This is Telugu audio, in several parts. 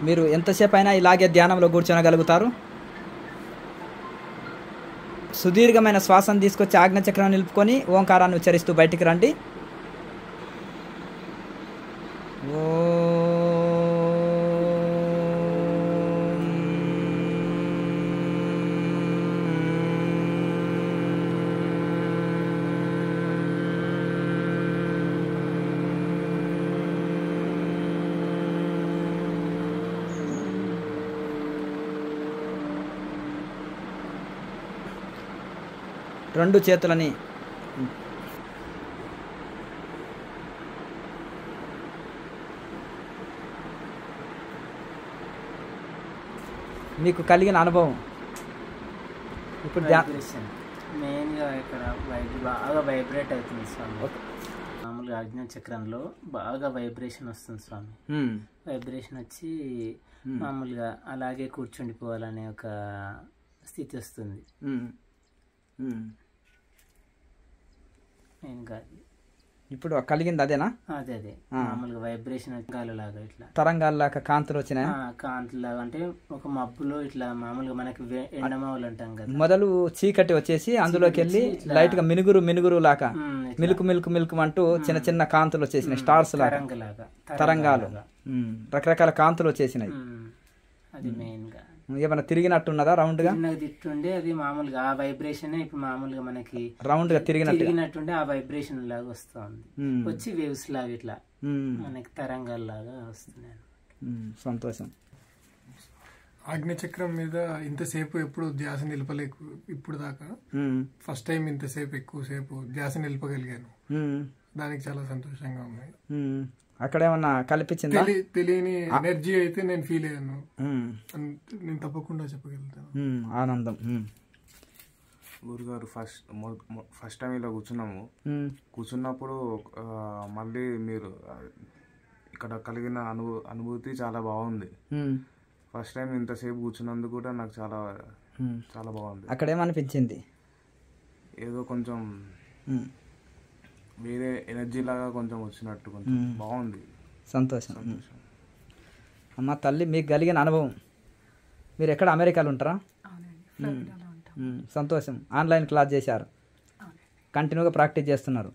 మీరు ఎంతసేపు అయినా ఇలాగే ధ్యానంలో కూర్చోనగలుగుతారు. సుదీర్ఘమైన శ్వాసను తీసుకొచ్చి ఆజ్ఞచక్రం నిలుపుకొని ఓంకారాన్ని ఉచ్చరిస్తూ బయటికి రండి. రెండు చేతులని మీకు కలిగిన అనుభవం ఇప్పుడు మెయిన్గా ఇక్కడ బాగా వైబ్రేట్ అవుతుంది స్వామి. మామూలుగా ఆజ్ఞాచక్రంలో బాగా వైబ్రేషన్ వస్తుంది స్వామి. వైబ్రేషన్ వచ్చి మామూలుగా అలాగే కూర్చుండిపోవాలనే ఒక స్థితి వస్తుంది. ఇప్పుడు కలిగింది అదేనా? అదే అదే మామూలుగా వైబ్రేషన్ గాలిలాగా ఇట్లా తరంగాల్లాగా కాంతులు వచ్చినాయి. కాంతులాగా అంటే ఒక మబ్బులో ఇట్లా మామూలుగా మనకి ఎండమావులు అంటాం కదా, మొదలు చీకటి వచ్చేసి అందులోకి వెళ్ళి లైట్ గా మినుగురు లాగా మిల్క్ అంటూ చిన్న చిన్న కాంతులు వచ్చేసినాయి. స్టార్స్ లాగా తరంగాలు రకరకాల కాంతులు వచ్చేసినాయి. అది మెయిన్ గా ఏమన్నా తిరిగినట్టున్నదా? రౌండ్ గా తిట్టుండే అది మామూలుగా ఆ వైబ్రేషన్ ఇప్పుడు మామూలుగా మనకి రౌండ్ గా తిరిగినట్టుండే ఆ వైబ్రేషన్ లాగా వస్తుంది. వచ్చి వేవ్స్ లాగా ఇట్లా మనకి తరంగాల లాగా వస్తున్నాయి. సంతోషం. ఆజ్ఞచక్రం మీద ఇంతసేపు ఎప్పుడు ధ్యాస నిలపలేకు. ఇప్పుడు దాకా ఫస్ట్ టైం ఇంతసేపు ఎక్కువసేపు ధ్యాస నిలపగలిగాను. దానికి చాలా సంతోషంగా ఉంది. అక్కడ ఏమన్నా కల్పించిందా? తెలియని ఎనర్జీ అయితే నేను ఫీల్ అయ్యాను. నేను తప్పకుండా చెప్పగలుగుతాను. ఆనందం. గురుగారు ఫస్ట్ టైం ఇలా కూర్చున్నప్పుడు మళ్ళీ మీరు ఇక్కడ కలిగిన అనుభూతి చాలా బాగుంది. ఫస్ట్ టైం ఇంతసేపు కూర్చున్నందుకు కూడా నాకు చాలా చాలా బాగుంది. అక్కడ ఏమనిపించింది? ఏదో కొంచెం వేరే ఎనర్జీ లాగా కొంచెం వచ్చినట్టు కొంచెం బాగుంది. సంతోషం. అమ్మ తల్లి, మీకు కలిగిన అనుభవం. మీరు ఎక్కడ అమెరికాలో ఉంటారా? సంతోషం. ఆన్లైన్ క్లాస్ చేశారు, కంటిన్యూగా ప్రాక్టీస్ చేస్తున్నారు.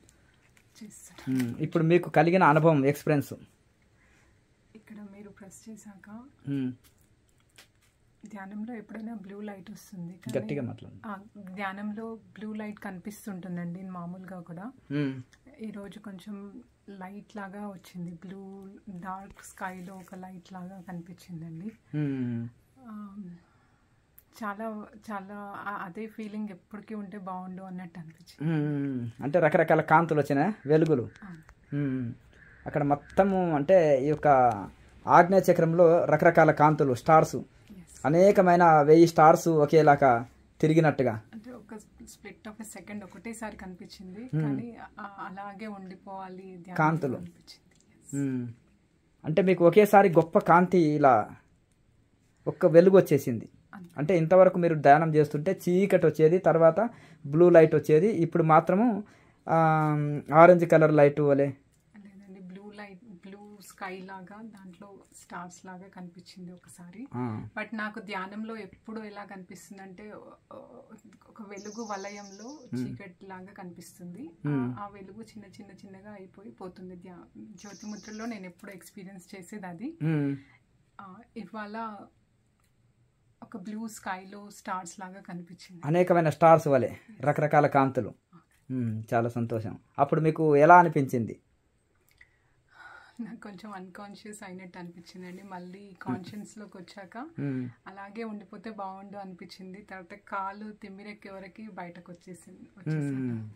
ఇప్పుడు మీకు కలిగిన అనుభవం, ఎక్స్పీరియన్స్. ఇక్కడ మీరు ప్రెస్ చేశాక ధ్యానంలో ఎప్పుడైనా బ్లూ లైట్ వస్తుంది. గట్టిగా మాట్లాడు. ధ్యానంలో బ్లూ లైట్ కనిపిస్తుంటుందండి మామూలుగా కూడా. ఈరోజు కొంచెం లైట్ లాగా వచ్చింది, బ్లూ డార్క్ స్కైలో ఒక లైట్ లాగా కనిపించిందండి. చాలా చాలా అదే ఫీలింగ్ ఎప్పటికీ ఉంటే బాగుండు అన్నట్టు అనిపించింది. అంటే రకరకాల కాంతులు వచ్చినాయి, వెలుగులు అక్కడ మొత్తము. అంటే ఈ యొక్క ఆగ్నేయచక్రంలో రకరకాల కాంతులు, స్టార్స్, అనేకమైన 1000 స్టార్స్ ఒకేలాగా తిరిగినట్టుగా. అంటే ఒక స్ప్లిట్ ఆఫ్ సెకండ్ ఒకటేసారి కనిపించింది, కానీ అలాగే ఉండిపోవాలి కాంతులు. అంటే మీకు ఒకేసారి గొప్ప కాంతి, ఇలా ఒక్క వెలుగు వచ్చేసింది. అంటే ఇంతవరకు మీరు ధ్యానం చేస్తుంటే చీకటి వచ్చేది, తర్వాత బ్లూ లైట్ వచ్చేది, ఇప్పుడు మాత్రము ఆరెంజ్ కలర్ లైట్ వలే. లేదండి, బ్లూ లైట్, బ్లూ స్కై లాగా దాంట్లో స్టార్స్ లాగా కనిపించింది ఒకసారి. బట్ నాకు ధ్యానంలో ఎప్పుడు ఎలా కనిపిస్తుంది అంటే ఒక వెలుగు వలయంలో చీకటి లాగా కనిపిస్తుంది. ఆ వెలుగు చిన్న చిన్న చిన్నగా అయిపోయి పోతుంది. జ్యోతిముద్రలో నేను ఎప్పుడు ఎక్స్పీరియన్స్ చేసేది అది. ఇవాళ ఒక బ్లూ స్కైలో స్టార్స్ లాగా కనిపించింది, అనేకమైన స్టార్స్ వలె రకరకాల కాంతులు. చాలా సంతోషం. అప్పుడు మీకు ఎలా అనిపించింది? నాకు కొంచెం అన్కాన్షియస్ అయినట్టు అనిపించిందండి. మళ్ళీ కాన్షియస్లోకి వచ్చాక అలాగే ఉండిపోతే బాగుండు అనిపించింది. తర్వాత కాలు తిమ్మిరెక్కే వరకు బయటకు వచ్చేసింది.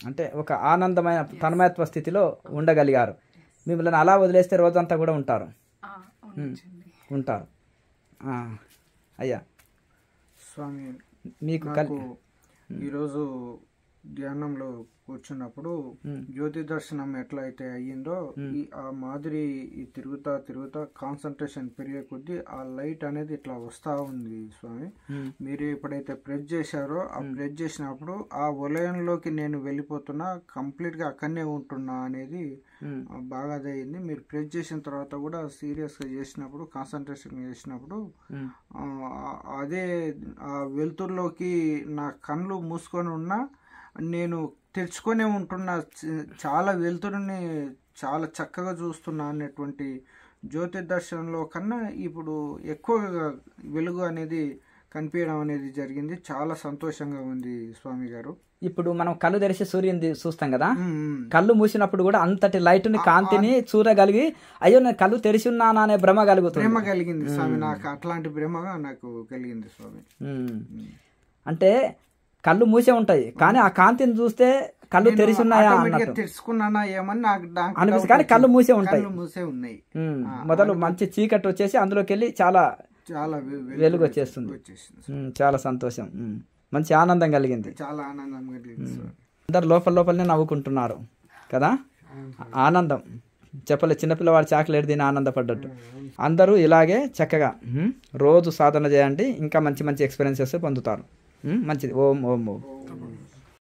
అంటే ఒక ఆనందమైన తన్మయత్వ స్థితిలో ఉండగలిగారు. మిమ్మల్ని అలా వదిలేస్తే రోజంతా కూడా ఉంటారు. అయ్యా స్వామి, మీకు ఈరోజు ధ్యానంలో కూర్చున్నప్పుడు జ్యోతి దర్శనం ఎట్లా అయితే అయ్యిందో ఆ మాదిరి ఈ తిరుగుతా తిరుగుతా కాన్సన్ట్రేషన్ పెరిగే కొద్దీ ఆ లైట్ అనేది ఇట్లా వస్తా ఉంది స్వామి. మీరు ఎప్పుడైతే ప్రెస్ చేశారో ఆ ప్రెస్ చేసినప్పుడు ఆ వలయంలోకి నేను వెళ్ళిపోతున్నా, కంప్లీట్ గా అక్కడనే ఉంటున్నా అనేది బాగా అదయింది. మీరు ప్రెస్ చేసిన తర్వాత కూడా సీరియస్ గా చేసినప్పుడు, కాన్సన్ట్రేషన్ చేసినప్పుడు అదే ఆ వెలుతురులోకి నా కళ్ళు మూసుకొని ఉన్నా నేను తెరుచుకొనే ఉంటున్నా, చాలా వెలుతురుని చాలా చక్కగా చూస్తున్నా అనేటువంటి జ్యోతి దర్శనంలో కన్నా ఇప్పుడు ఎక్కువగా వెలుగు అనేది కనిపించడం అనేది జరిగింది. చాలా సంతోషంగా ఉంది స్వామి గారు. ఇప్పుడు మనం కళ్ళు తెరిచి సూర్యుని చూస్తాం కదా, కళ్ళు మూసినప్పుడు కూడా అంతటి లైట్ ని కాంతిని చూడగలిగి అయ్యో నేను కళ్ళు తెరిచి ఉన్నానా అనే భ్రమ కలిగింది స్వామి. నాకు అట్లాంటి భ్రమగా నాకు కలిగింది స్వామి. అంటే కళ్ళు మూసే ఉంటాయి కానీ ఆ కాంతిని చూస్తే కళ్ళు తెరిచి ఉన్నాయా తెలుసుకున్నానా ఏమని నాకు అనిపిస్తుంది, కానీ కళ్ళు మూసే ఉంటాయి. ఉన్నాయి. మొదలు మంచి చీకటి వచ్చేసి అందులోకి వెళ్ళి చాలా వెలుగు వచ్చేస్తుంది. చాలా సంతోషం, మంచి ఆనందం కలిగింది. చాలా ఆనందం కలిగింది. అందరు లోపలనే నవ్వుకుంటున్నారు కదా, ఆనందం చెప్పలే. చిన్నపిల్లవాడు చాక్లెట్ తిని ఆనందపడ్డట్టు అందరూ ఇలాగే చక్కగా రోజు సాధన చేయండి, ఇంకా మంచి మంచి ఎక్స్పీరియన్సెస్ పొందుతారు. మంచిది. ఓం ఓం ఓం.